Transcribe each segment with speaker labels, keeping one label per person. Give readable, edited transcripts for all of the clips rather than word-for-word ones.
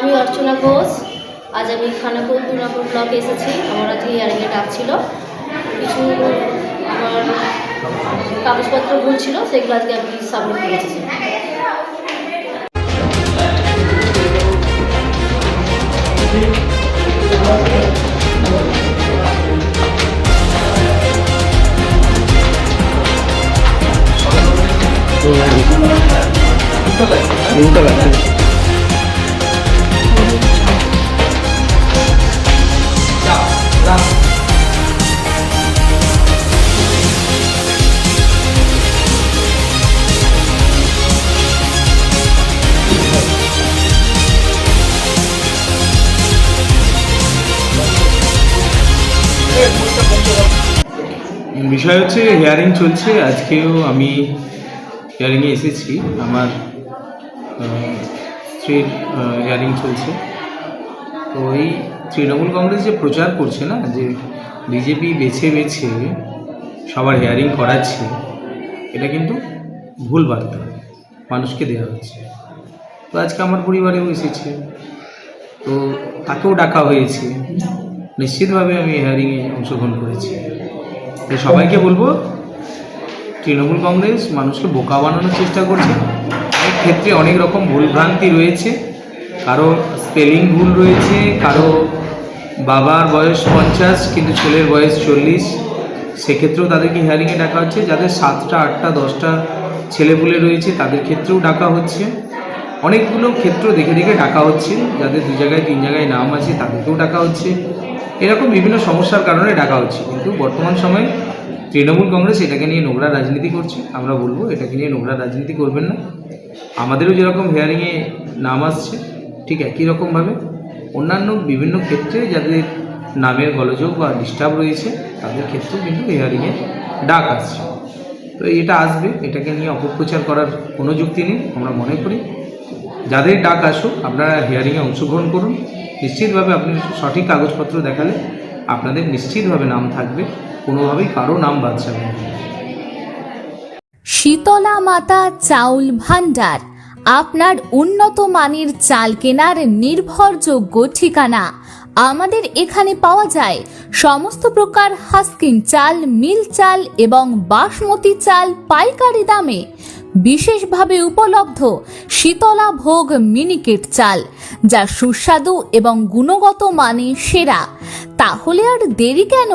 Speaker 1: আমি অর্চনা ঘোষ। আজ আমি খানাকুল 2 নম্বর ব্লকে এসেছি। আমার আজকে হিয়ারিংয়ে ডাক ছিল। কিছু আমার কাগজপত্র ভুল ছিল, সেগুলো আজকে আমি সাবমিট করেছি।
Speaker 2: বিষয় হচ্ছে হিয়ারিং চলছে। আজকেও আমি হিয়ারিংয়ে এসেছি। আমার স্ত্রীর হিয়ারিং চলছে। তো এই তৃণমূল কংগ্রেস যে প্রচার করছে না, যে বিজেপি বেছে বেছে সবার হিয়ারিং করাচ্ছে, এটা কিন্তু ভুল বার্তা মানুষকে দেওয়া হচ্ছে। তো আজকে আমার পরিবারেও এসেছে, তো তাকেও ডাকা হয়েছে। নিশ্চিতভাবে আমি হিয়ারিংয়ে অংশগ্রহণ করেছি। তো সবাইকে বলবো, তৃণমূল কংগ্রেস মানুষকে বোকা বানানোর চেষ্টা করছে। অনেক ক্ষেত্রে অনেক রকম ভুলভ্রান্তি রয়েছে। কারো স্পেলিং ভুল রয়েছে, কারো বাবার বয়স 50 কিন্তু ছেলের বয়স 40। সেক্ষেত্রেও তাদেরকে হিয়ারিংয়ে ডাকা হচ্ছে। যাদের 7টা 8টা 10টা ছেলেপুলে রয়েছে তাদের ক্ষেত্রেও ডাকা হচ্ছে। অনেকগুলো ক্ষেত্র দেখে দেখে ডাকা হচ্ছে। যাদের 2 জায়গায় 3 জায়গায় নাম আছে তাদেরকেও ডাকা হচ্ছে। এরকম বিভিন্ন সমস্যার কারণে ডাকা হচ্ছে। কিন্তু বর্তমান সময়ে তৃণমূল কংগ্রেস এটাকে নিয়ে নোংরা রাজনীতি করছে। আমরা বলবো, এটাকে নিয়ে নোংরা রাজনীতি করবেন না। আমাদেরও যেরকম হিয়ারিংয়ে নাম আসছে, ঠিক একই রকমভাবে অন্যান্য বিভিন্ন ক্ষেত্রে যাদের নামের গোলযোগ বা ডিস্টার্ব রয়েছে তাদের ক্ষেত্রেও কিন্তু হিয়ারিংয়ে ডাক আসছে। তো এটা আসবে, এটাকে নিয়ে অপপ্রচার করার কোনো যুক্তি নেই। আমরা মনে করি যাদের ডাক আসুক, আপনারা হিয়ারিংয়ে অংশগ্রহণ করুন। নিশ্চিতভাবে আপনি সঠিক কাগজপত্র দেখালে আপনাদের নিশ্চিতভাবে নাম থাকবে, কোনোভাবেই কারো নাম বাদ যাবে না।
Speaker 3: শীতলা মাতা চাউল ভান্ডার, আপনার উন্নত মানের চাল কেনার নির্ভরযোগ্য ঠিকানা। আমাদের এখানে পাওয়া যায় সমস্ত প্রকার হাস্কিং চাল, মিল চাল এবং বাসমতি চাল পাইকারি দামে। বিশেষভাবে উপলব্ধ শীতলা ভোগ মিনিকেট চাল, যা সুস্বাদু এবং গুণগত মানে সেরা। তাহলে আর দেরি কেন?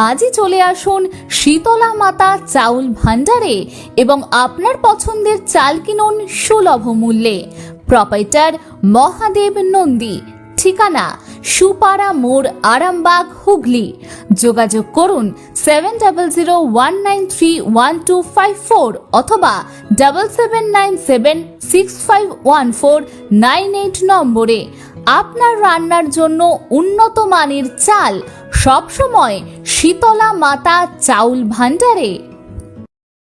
Speaker 3: আজই চলে আসুন শীতলা মাতা চাউল ভান্ডারে এবং আপনার পছন্দের চাল কিনুন সুলভ মূল্যে। প্রোপাইটার মহাদেব নন্দী। ঠিকানা সুপারা মোড়, আরামবাগ, হুগলি। যোগাযোগ করুন 7001931254 অথবা 7797651498 নম্বরে। আপনার রান্নার জন্য উন্নত মানের চাল সবসময় শীতলা মাতা চাউল ভান্ডারে।